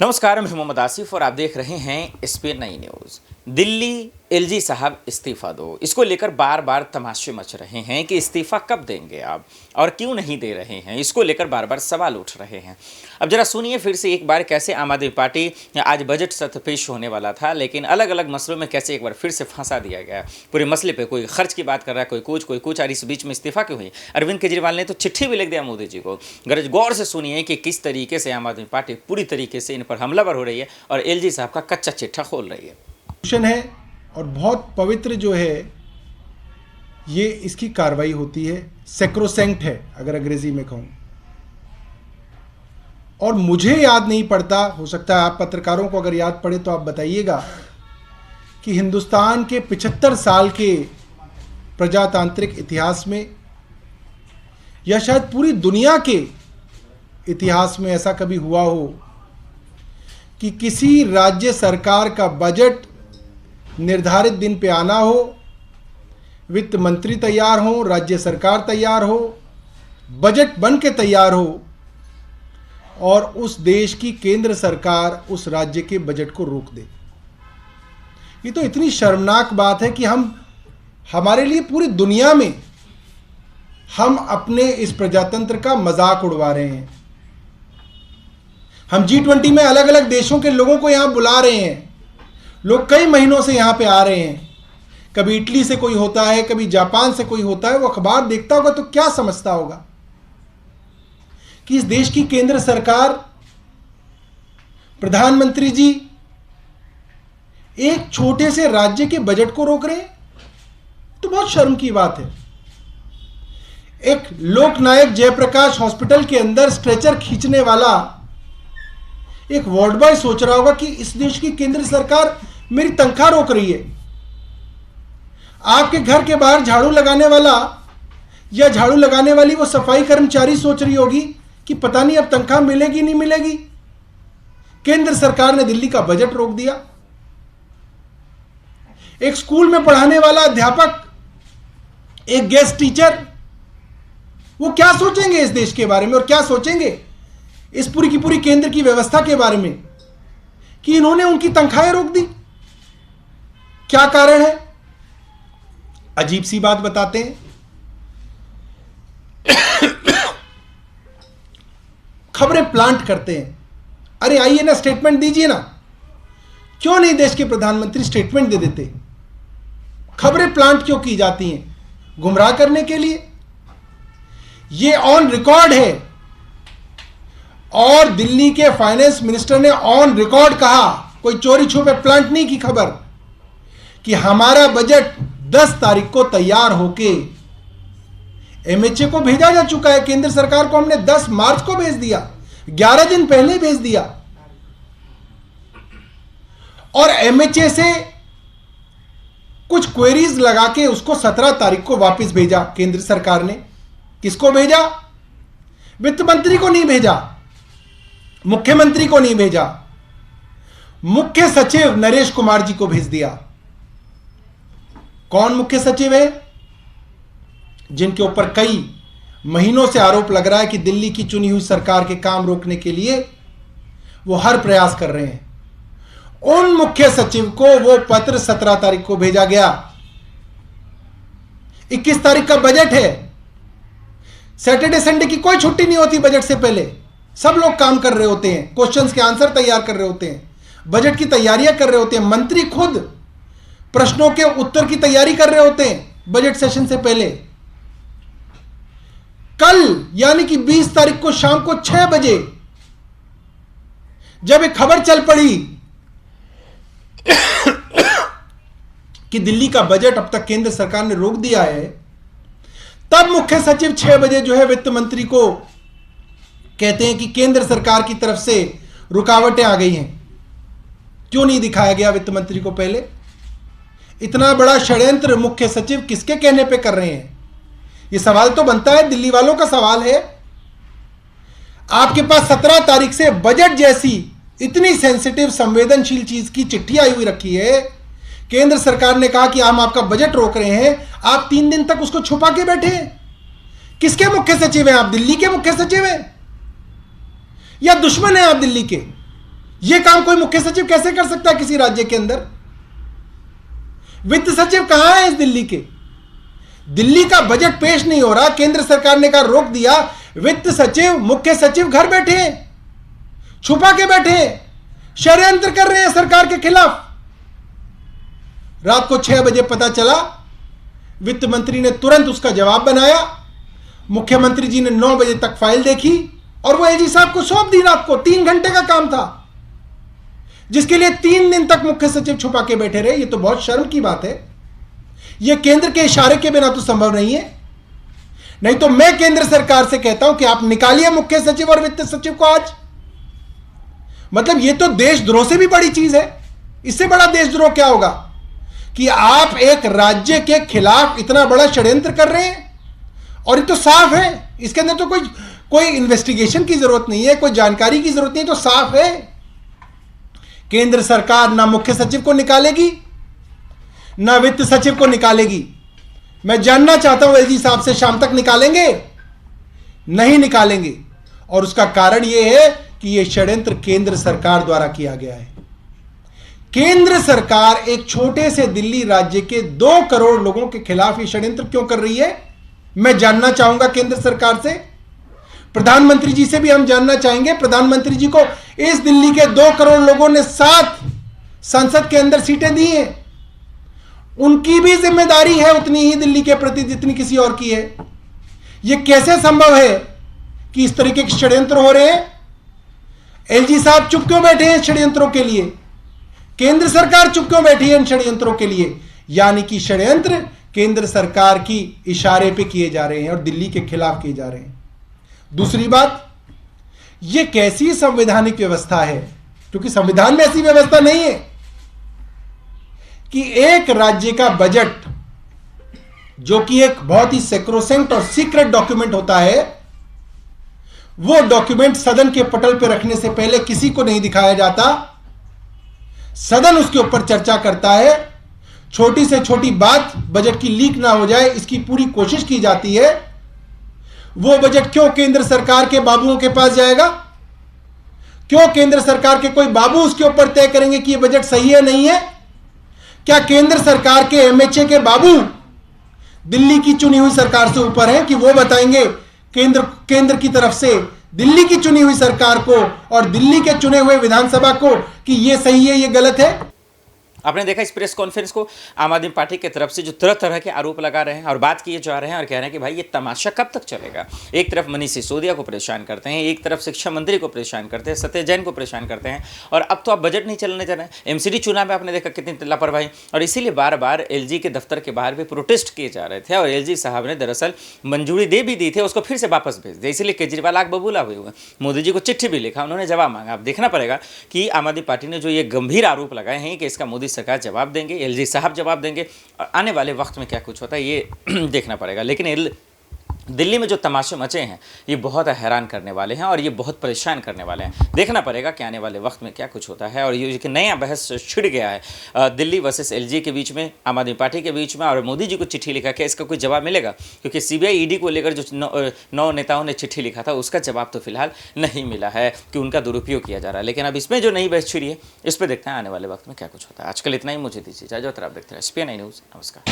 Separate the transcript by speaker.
Speaker 1: नमस्कार, मैं मोहम्मद आसिफ और आप देख रहे हैं स्पेन नई न्यूज़। दिल्ली एलजी साहब इस्तीफा दो, इसको लेकर बार बार तमाशे मच रहे हैं कि इस्तीफा कब देंगे आप और क्यों नहीं दे रहे हैं। इसको लेकर बार बार सवाल उठ रहे हैं। अब जरा सुनिए फिर से एक बार कैसे आम आदमी पार्टी आज बजट सत्र पेश होने वाला था, लेकिन अलग अलग मसलों में कैसे एक बार फिर से फंसा दिया गया। पूरे मसले पे कोई खर्च की बात कर रहा है, कोई कुछ और इस बीच में इस्तीफा क्यों हुई। अरविंद केजरीवाल ने तो चिट्ठी भी लिख दिया मोदी जी को। गौर से सुनिए कि किस तरीके से आम आदमी पार्टी पूरी तरीके से इन पर हमलावर हो रही है और एलजी साहब का कच्चा चिट्ठा खोल रही
Speaker 2: है और बहुत पवित्र जो है ये इसकी कार्रवाई होती है, सैक्रोसैंक्ट है अगर अंग्रेजी में कहूं। और मुझे याद नहीं पड़ता, हो सकता है आप पत्रकारों को अगर याद पड़े तो आप बताइएगा कि हिंदुस्तान के 75 साल के प्रजातांत्रिक इतिहास में या शायद पूरी दुनिया के इतिहास में ऐसा कभी हुआ हो कि किसी राज्य सरकार का बजट निर्धारित दिन पे आना हो, वित्त मंत्री तैयार हो, राज्य सरकार तैयार हो, बजट बन के तैयार हो और उस देश की केंद्र सरकार उस राज्य के बजट को रोक दे। ये तो इतनी शर्मनाक बात है कि हमारे लिए पूरी दुनिया में हम अपने इस प्रजातंत्र का मजाक उड़वा रहे हैं। हम G20 में अलग अलग देशों के लोगों को यहां बुला रहे हैं। लोग कई महीनों से यहां पे आ रहे हैं। कभी इटली से कोई होता है, कभी जापान से कोई होता है। वो अखबार देखता होगा तो क्या समझता होगा कि इस देश की केंद्र सरकार, प्रधानमंत्री जी एक छोटे से राज्य के बजट को रोक रहे हैं। तो बहुत शर्म की बात है। एक लोकनायक जयप्रकाश हॉस्पिटल के अंदर स्ट्रेचर खींचने वाला एक वार्ड बॉय सोच रहा होगा कि इस देश की केंद्र सरकार मेरी तनख्वाह रोक रही है। आपके घर के बाहर झाड़ू लगाने वाला या झाड़ू लगाने वाली वो सफाई कर्मचारी सोच रही होगी कि पता नहीं अब तनख्वाह मिलेगी नहीं मिलेगी। केंद्र सरकार ने दिल्ली का बजट रोक दिया। एक स्कूल में पढ़ाने वाला अध्यापक, एक गेस्ट टीचर, वो क्या सोचेंगे इस देश के बारे में और क्या सोचेंगे इस पूरी की पूरी केंद्र की व्यवस्था के बारे में कि इन्होंने उनकी तनख्वाहें रोक दी। क्या कारण है? अजीब सी बात बताते हैं। खबरें प्लांट करते हैं। अरे आइए ना, स्टेटमेंट दीजिए ना। क्यों नहीं देश के प्रधानमंत्री स्टेटमेंट दे देते? खबरें प्लांट क्यों की जाती हैं? गुमराह करने के लिए। यह ऑन रिकॉर्ड है और दिल्ली के फाइनेंस मिनिस्टर ने ऑन रिकॉर्ड कहा, कोई चोरी छुपे प्लांट नहीं की खबर, कि हमारा बजट 10 तारीख को तैयार होके MHA को भेजा जा चुका है। केंद्र सरकार को हमने 10 मार्च को भेज दिया, 11 दिन पहले भेज दिया। और MHA से कुछ क्वेरीज लगा के उसको 17 तारीख को वापस भेजा केंद्र सरकार ने। किसको भेजा? वित्त मंत्री को नहीं भेजा, मुख्यमंत्री को नहीं भेजा, मुख्य सचिव नरेश कुमार जी को भेज दिया। कौन मुख्य सचिव है? जिनके ऊपर कई महीनों से आरोप लग रहा है कि दिल्ली की चुनी हुई सरकार के काम रोकने के लिए वो हर प्रयास कर रहे हैं। उन मुख्य सचिव को वो पत्र 17 तारीख को भेजा गया। 21 तारीख का बजट है। सैटरडे संडे की कोई छुट्टी नहीं होती बजट से पहले। सब लोग काम कर रहे होते हैं, क्वेश्चंस के आंसर तैयार कर रहे होते हैं, बजट की तैयारियां कर रहे होते हैं। मंत्री खुद प्रश्नों के उत्तर की तैयारी कर रहे होते हैं बजट सेशन से पहले। कल यानी कि 20 तारीख को शाम को 6 बजे जब एक खबर चल पड़ी कि दिल्ली का बजट अब तक केंद्र सरकार ने रोक दिया है, तब मुख्य सचिव 6 बजे जो है वित्त मंत्री को कहते हैं कि केंद्र सरकार की तरफ से रुकावटें आ गई हैं। क्यों नहीं दिखाया गया वित्त मंत्री को पहले? इतना बड़ा षड्यंत्र मुख्य सचिव किसके कहने पे कर रहे हैं? यह सवाल तो बनता है, दिल्ली वालों का सवाल है। आपके पास 17 तारीख से बजट जैसी इतनी सेंसिटिव संवेदनशील चीज की चिट्ठी आई हुई रखी है। केंद्र सरकार ने कहा कि हम आपका बजट रोक रहे हैं, आप 3 दिन तक उसको छुपा के बैठे हैं। किसके मुख्य सचिव हैं आप? दिल्ली के मुख्य सचिव हैं या दुश्मन हैं आप दिल्ली के? यह काम कोई मुख्य सचिव कैसे कर सकता है किसी राज्य के अंदर? वित्त सचिव कहां है इस दिल्ली के? दिल्ली का बजट पेश नहीं हो रहा, केंद्र सरकार ने कहा रोक दिया। वित्त सचिव, मुख्य सचिव घर बैठे हैं, छुपा के बैठे हैं, षड्यंत्र कर रहे हैं सरकार के खिलाफ। रात को 6 बजे पता चला, वित्त मंत्री ने तुरंत उसका जवाब बनाया, मुख्यमंत्री जी ने 9 बजे तक फाइल देखी और वो एजी साहब को सौंप दी। रात को 3 घंटे का काम था, जिसके लिए 3 दिन तक मुख्य सचिव छुपा के बैठे रहे। ये तो बहुत शर्म की बात है। यह केंद्र के इशारे के बिना तो संभव नहीं है। नहीं तो मैं केंद्र सरकार से कहता हूं कि आप निकालिए मुख्य सचिव और वित्त सचिव को आज। मतलब यह तो देशद्रोह से भी बड़ी चीज है। इससे बड़ा देशद्रोह क्या होगा कि आप एक राज्य के खिलाफ इतना बड़ा षड्यंत्र कर रहे हैं। और ये तो साफ है, इसके अंदर तो कोई इन्वेस्टिगेशन की जरूरत नहीं है, कोई जानकारी की जरूरत नहीं, तो साफ है। केंद्र सरकार ना मुख्य सचिव को निकालेगी, ना वित्त सचिव को निकालेगी। मैं जानना चाहता हूं एलजी साहब से, शाम तक निकालेंगे? नहीं निकालेंगे। और उसका कारण यह है कि यह षड्यंत्र केंद्र सरकार द्वारा किया गया है। केंद्र सरकार एक छोटे से दिल्ली राज्य के 2 करोड़ लोगों के खिलाफ यह षड्यंत्र क्यों कर रही है? मैं जानना चाहूंगा केंद्र सरकार से। प्रधानमंत्री जी से भी हम जानना चाहेंगे। प्रधानमंत्री जी को इस दिल्ली के 2 करोड़ लोगों ने 7 संसद के अंदर सीटें दी हैं। उनकी भी जिम्मेदारी है उतनी ही दिल्ली के प्रति जितनी किसी और की है। यह कैसे संभव है कि इस तरीके के षड्यंत्र हो रहे हैं? एलजी साहब चुप क्यों बैठे हैं षड्यंत्रों के लिए? केंद्र सरकार चुप क्यों बैठी है इन षड्यंत्रों के लिए? यानी कि षड्यंत्र केंद्र सरकार की इशारे पे किए जा रहे हैं और दिल्ली के खिलाफ किए जा रहे हैं। दूसरी बात, यह कैसी संवैधानिक व्यवस्था है? क्योंकि संविधान में ऐसी व्यवस्था नहीं है कि एक राज्य का बजट, जो कि एक बहुत ही सेक्रोसेंट और सीक्रेट डॉक्यूमेंट होता है, वो डॉक्यूमेंट सदन के पटल पर रखने से पहले किसी को नहीं दिखाया जाता। सदन उसके ऊपर चर्चा करता है। छोटी से छोटी बात बजट की लीक ना हो जाए, इसकी पूरी कोशिश की जाती है। वो बजट क्यों केंद्र सरकार के बाबुओं के पास जाएगा? क्यों केंद्र सरकार के कोई बाबू उसके ऊपर तय करेंगे कि यह बजट सही है नहीं है? क्या केंद्र सरकार के एमएचए के बाबू दिल्ली की चुनी हुई सरकार से ऊपर हैं कि वो बताएंगे केंद्र की तरफ से दिल्ली की चुनी हुई सरकार को और दिल्ली के चुने हुए विधानसभा को कि ये सही है, ये गलत है?
Speaker 1: आपने देखा इस प्रेस कॉन्फ्रेंस को आम आदमी पार्टी की तरफ से जो तरह तरह के आरोप लगा रहे हैं और बात किए जा रहे हैं और कह रहे हैं कि भाई ये तमाशा कब तक चलेगा। एक तरफ मनीष सिसोदिया को परेशान करते हैं, एक तरफ शिक्षा मंत्री को परेशान करते हैं, सत्य जैन को परेशान करते हैं, और अब तो आप बजट नहीं चलने दे रहे हैं। एमसीडी चुनाव में आपने देखा कितनी लापरवाही, और इसीलिए बार बार एलजी के दफ्तर के बाहर भी प्रोटेस्ट किए जा रहे थे और एलजी साहब ने दरअसल मंजूरी दे भी दी थी, उसको फिर से वापस भेज दिया। इसीलिए केजरीवाल आग बबूला हुए हुए, मोदी जी को चिट्ठी भी लिखा, उन्होंने जवाब मांगा। अब देखना पड़ेगा कि आम आदमी पार्टी ने जो ये गंभीर आरोप लगाए हैं कि इसका मोदी सरकार जवाब देंगे, एलजी साहब जवाब देंगे, और आने वाले वक्त में क्या कुछ होता है ये देखना पड़ेगा। लेकिन दिल्ली में जो तमाशे मचे हैं ये बहुत हैरान करने वाले हैं और ये बहुत परेशान करने वाले हैं। देखना पड़ेगा कि आने वाले वक्त में क्या कुछ होता है। और ये एक नया बहस छिड़ गया है दिल्ली वर्सेस एलजी के बीच में, आम आदमी पार्टी के बीच में, और मोदी जी को चिट्ठी लिखा कि इसका कोई जवाब मिलेगा, क्योंकि सीबीआई ईडी को लेकर जो 9 नेताओं ने चिट्ठी लिखा था उसका जवाब तो फिलहाल नहीं मिला है कि उनका दुरुपयोग किया जा रहा है। लेकिन अब इसमें जो नई बहस छिड़ी है इस पर देखते हैं आने वाले वक्त में क्या कुछ होता है। आजकल इतना ही, मुझे दीजिए इजाजत, आप देखते हैं SPN न्यूज़। नमस्कार।